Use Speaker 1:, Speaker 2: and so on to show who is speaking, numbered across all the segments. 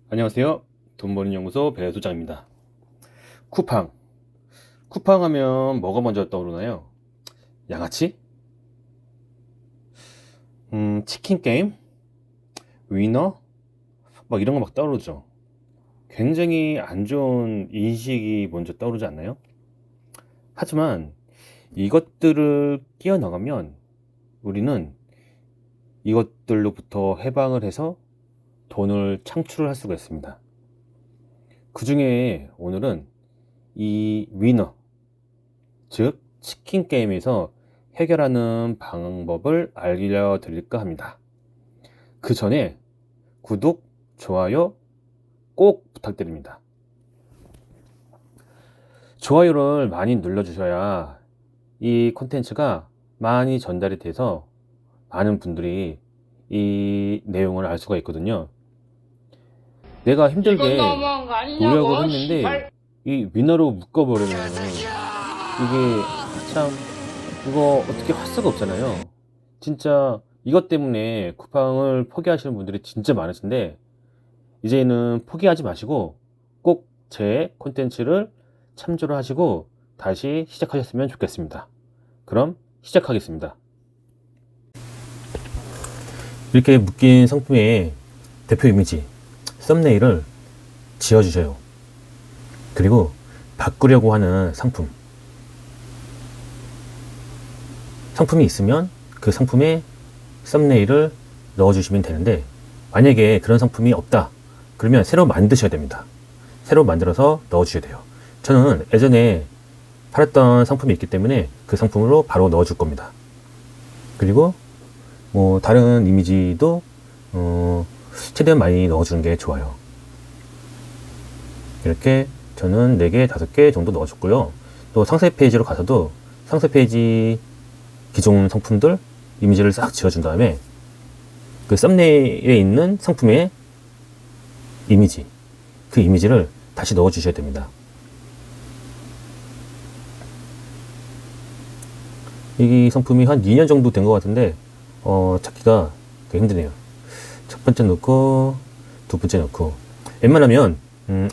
Speaker 1: 안녕하세요. 돈버는 연구소 배소장입니다. 쿠팡. 쿠팡 하면 뭐가 먼저 떠오르나요? 양아치? 치킨 게임? 위너? 막 이런 거 막 떠오르죠. 굉장히 안 좋은 인식이 먼저 떠오르지 않나요? 하지만 이것들을 끼어나가면 우리는 이것들로부터 해방을 해서 돈을 창출을 할 수가 있습니다. 그 중에 오늘은 이 위너, 즉 치킨 게임에서 해결하는 방법을 알려드릴까 합니다. 그 전에 구독, 좋아요 꼭 부탁드립니다. 좋아요를 많이 눌러주셔야 이 콘텐츠가 많이 전달이 돼서 많은 분들이 이 내용을 알 수가 있거든요. 내가 힘들게 노력을 했는데 이 위너로 묶어버리면 이게 참 이거 어떻게 할 수가 없잖아요. 진짜 이것 때문에 쿠팡을 포기하시는 분들이 진짜 많으신데 이제는 포기하지 마시고 꼭 제 콘텐츠를 참조를 하시고 다시 시작하셨으면 좋겠습니다. 그럼 시작하겠습니다. 이렇게 묶인 상품의 대표 이미지, 썸네일을 지어주셔요. 그리고 바꾸려고 하는 상품이 있으면 그 상품에 썸네일을 넣어주시면 되는데, 만약에 그런 상품이 없다 그러면 새로 만드셔야 됩니다. 새로 만들어서 넣어주셔야 돼요. 저는 예전에 팔았던 상품이 있기 때문에 그 상품으로 바로 넣어줄 겁니다. 그리고 뭐 다른 이미지도 최대한 많이 넣어주는 게 좋아요. 이렇게 저는 4개, 5개 정도 넣어줬고요. 또 상세 페이지로 가서도 상세 페이지 기존 상품들 이미지를 싹 지어준 다음에 그 썸네일에 있는 상품의 이미지, 그 이미지를 다시 넣어 주셔야 됩니다. 이 상품이 한 2년 정도 된 것 같은데 찾기가 되게 힘드네요. 첫 번째 넣고 두 번째 넣고, 웬만하면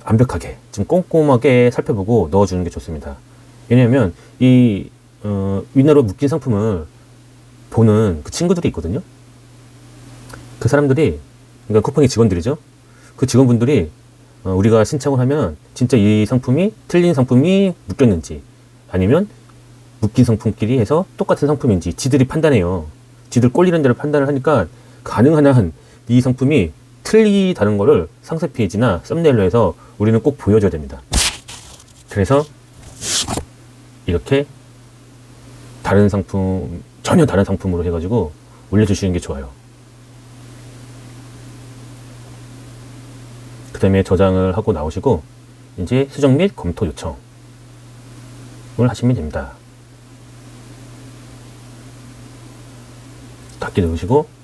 Speaker 1: 완벽하게 좀 꼼꼼하게 살펴보고 넣어주는 게 좋습니다. 왜냐하면 이 위너로 묶인 상품을 보는 그 친구들이 있거든요. 그 사람들이, 그러니까 쿠팡의 직원들이죠. 그 직원분들이 우리가 신청을 하면 진짜 이 상품이 틀린 상품이 묶였는지 아니면 묶인 상품끼리 해서 똑같은 상품인지 지들이 판단해요. 지들 꼴리는 대로 판단을 하니까 가능한 한 이 상품이 틀리다는 거를 상세 페이지나 썸네일로 해서 우리는 꼭 보여줘야 됩니다. 그래서 이렇게 다른 상품, 전혀 다른 상품으로 해가지고 올려주시는 게 좋아요. 그 다음에 저장을 하고 나오시고 이제 수정 및 검토 요청을 하시면 됩니다. 닫기 누르시고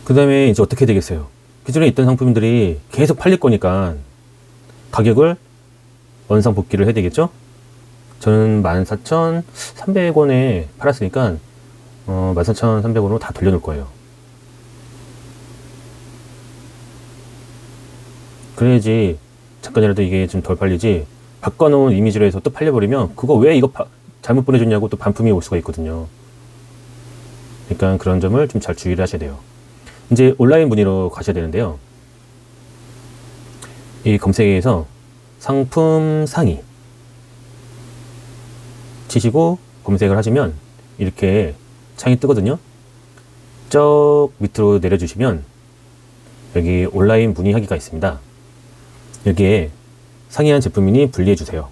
Speaker 1: 그 다음에 이제 어떻게 되겠어요? 기존에 있던 상품들이 계속 팔릴 거니까 가격을 원상복귀를 해야 되겠죠? 저는 14,300원에 팔았으니까 14,300원으로 다 돌려놓을 거예요. 그래야지 잠깐이라도 이게 좀 덜 팔리지, 바꿔놓은 이미지로 해서 또 팔려버리면 그거 왜 이거 잘못 보내줬냐고 또 반품이 올 수가 있거든요. 그러니까 그런 점을 좀 잘 주의를 하셔야 돼요. 이제 온라인 문의로 가셔야 되는데요. 이 검색에서 상품 상위 치시고 검색을 하시면 이렇게 창이 뜨거든요. 쭉 밑으로 내려주시면 여기 온라인 문의하기가 있습니다. 여기에 상이한 제품이니 분리해주세요.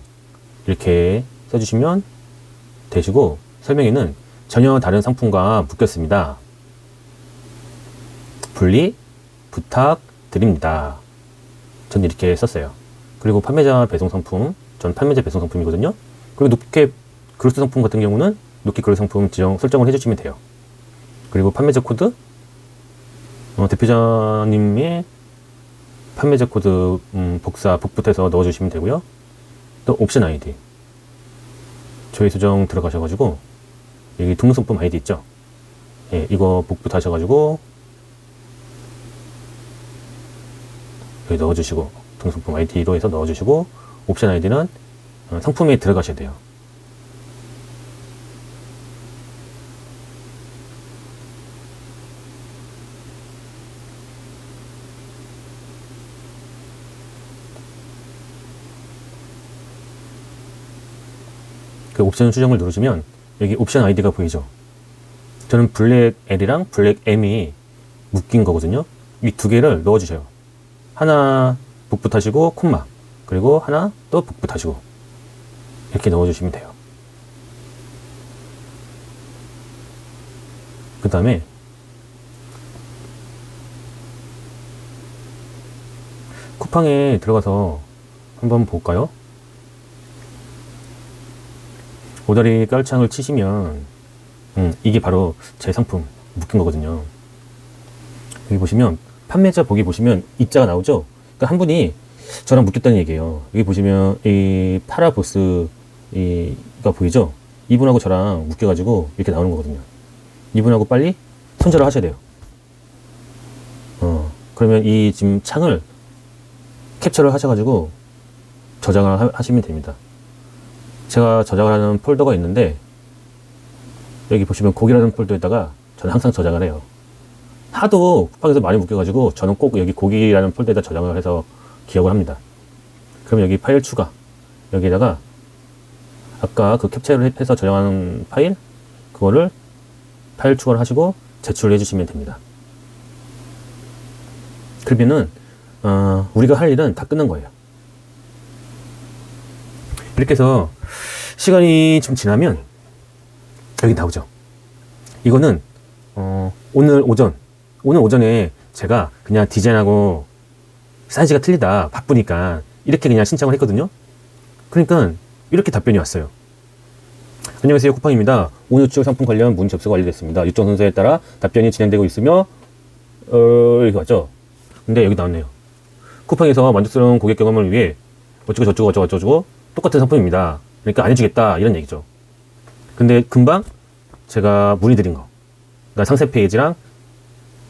Speaker 1: 이렇게 써주시면 되시고, 설명에는 전혀 다른 상품과 묶였습니다. 분리 부탁드립니다. 전 이렇게 썼어요. 그리고 판매자 배송 상품, 전 판매자 배송 상품이거든요. 그리고 높게 그로스 상품 같은 경우는 높게 그로스 상품 설정을 해주시면 돼요. 그리고 판매자 코드, 대표자님의 판매자 코드 복사 복붙해서 넣어주시면 되고요. 또 옵션 아이디, 조회 수정 들어가셔가지고 여기 등록상품 아이디 있죠? 예, 이거 복붙 하셔가지고 여기 넣어주시고 등록상품 아이디로 해서 넣어주시고 옵션 아이디는 상품에 들어가셔야 돼요. 그 옵션 수정을 누르시면 여기 옵션 아이디가 보이죠? 저는 블랙 L이랑 블랙 M이 묶인 거거든요. 이 두 개를 넣어주셔요. 하나 복붙하시고 콤마, 그리고 하나 또 복붙하시고 이렇게 넣어주시면 돼요. 그 다음에 쿠팡에 들어가서 한번 볼까요? 오다리 깔창을 치시면 이게 바로 제 상품 묶인 거거든요. 여기 보시면 판매자 보기 보시면 입자가 나오죠. 그러니까 한 분이 저랑 묶였다는 얘기예요. 여기 보시면 이 파라보스 이가 보이죠? 이분하고 저랑 묶여가지고 이렇게 나오는 거거든요. 이분하고 빨리 손절을 하셔야 돼요. 그러면 이 지금 창을 캡처를 하셔가지고 저장을 하시면 됩니다. 제가 저장을 하는 폴더가 있는데 여기 보시면 곡이라는 폴더에다가 저는 항상 저장을 해요. 하도 쿠팡에서 많이 묶여가지고 저는 꼭 여기 곡이라는 폴더에다 저장을 해서 기억을 합니다. 그럼 여기 파일 추가, 여기에다가 아까 그 캡처를 해서 저장하는 파일, 그거를 파일 추가를 하시고 제출을 해주시면 됩니다. 그러면은 우리가 할 일은 다 끝난 거예요. 이렇게 해서 시간이 좀 지나면 여기 나오죠. 이거는 오늘 오전에 제가 그냥 디자인하고 사이즈가 틀리다 바쁘니까 이렇게 그냥 신청을 했거든요. 그러니까 이렇게 답변이 왔어요. 안녕하세요, 쿠팡입니다. 오늘 추적 상품 관련 문의 접수가 완료됐습니다. 일정 순서에 따라 답변이 진행되고 있으며 이렇게 왔죠. 근데 여기 나왔네요. 쿠팡에서 만족스러운 고객 경험을 위해 어쩌고 저쩌고 어쩌고 저쩌고 똑같은 상품입니다. 그러니까 안 해주겠다 이런 얘기죠. 근데 금방 제가 문의드린 거, 그러니까 상세 페이지랑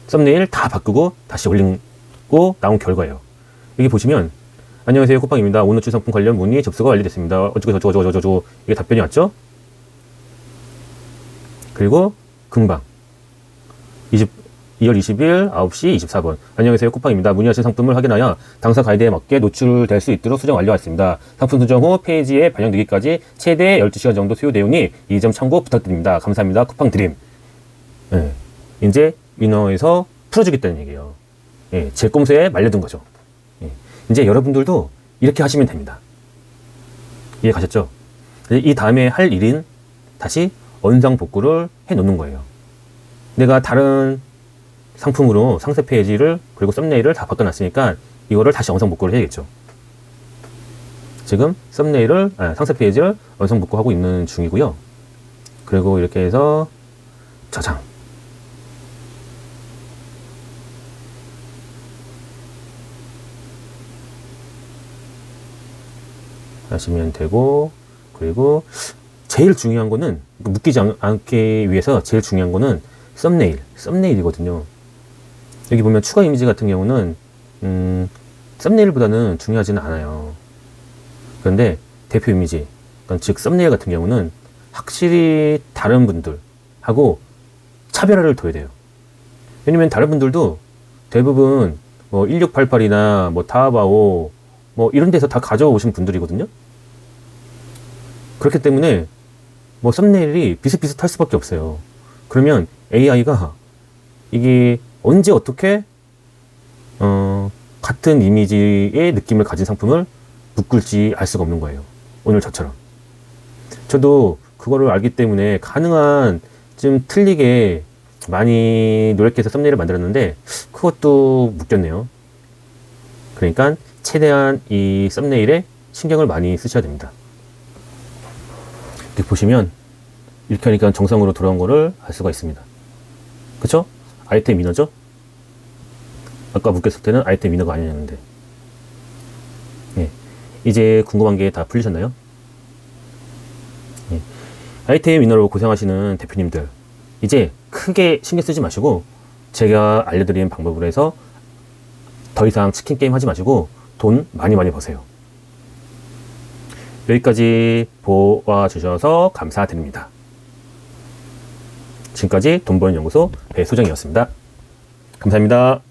Speaker 1: 썸네일 다 바꾸고 다시 올리고 나온 결과예요. 여기 보시면 안녕하세요, 쿠팡입니다. 오늘 추상품 관련 문의 접수가 완료됐습니다. 어쩌고 저쩌고 저쩌고 이게 답변이 왔죠. 그리고 금방 2월 20일 9시 24분 안녕하세요, 쿠팡입니다. 문의하신 상품을 확인하여 당사 가이드에 맞게 노출될 수 있도록 수정 완료했습니다. 상품 수정 후 페이지에 반영되기까지 최대 12시간 정도 소요되오니 이 점 참고 부탁드립니다. 감사합니다. 쿠팡 드림. 네. 이제 위너에서 풀어주겠다는 얘기예요. 예, 제 꼼수에 말려든 거죠. 예. 이제 여러분들도 이렇게 하시면 됩니다. 이해 가셨죠? 이 다음에 할 일인 다시 원상 복구를 해 놓는 거예요. 내가 다른 상품으로 상세 페이지를 그리고 썸네일을 다 바꿔놨으니까 이거를 다시 원상 복구를 해야겠죠. 지금 상세 페이지를 원상 복구하고 있는 중이고요. 그리고 이렇게 해서 저장 하시면 되고, 그리고 제일 중요한 거는 묶이지 않기 위해서 제일 중요한 거는 썸네일이거든요. 여기 보면 추가 이미지 같은 경우는 썸네일보다는 중요하지는 않아요. 그런데 대표 이미지, 그러니까 즉 썸네일 같은 경우는 확실히 다른 분들하고 차별화를 둬야 돼요. 왜냐면 다른 분들도 대부분 뭐 1688이나 뭐 타오바오 뭐 이런 데서 다 가져오신 분들이거든요. 그렇기 때문에 뭐 썸네일이 비슷비슷할 수밖에 없어요. 그러면 AI가 이게 언제 어떻게 같은 이미지의 느낌을 가진 상품을 묶을지 알 수가 없는 거예요. 오늘 저처럼. 저도 그거를 알기 때문에 가능한 좀 틀리게 많이 노력해서 썸네일을 만들었는데 그것도 묶였네요. 그러니까 최대한 이 썸네일에 신경을 많이 쓰셔야 됩니다. 이렇게 보시면 이렇게 하니까 정상으로 돌아온 거를 알 수가 있습니다. 그쵸? 아이템 위너죠? 아까 묶였을 때는 아이템 위너가 아니었는데. 예. 이제 궁금한 게 다 풀리셨나요? 예. 아이템 위너로 고생하시는 대표님들, 이제 크게 신경 쓰지 마시고 제가 알려드린 방법으로 해서 더 이상 치킨 게임 하지 마시고 돈 많이 버세요. 여기까지 보아주셔서 감사드립니다. 지금까지 돈 버는 연구소 배소장이었습니다. 감사합니다.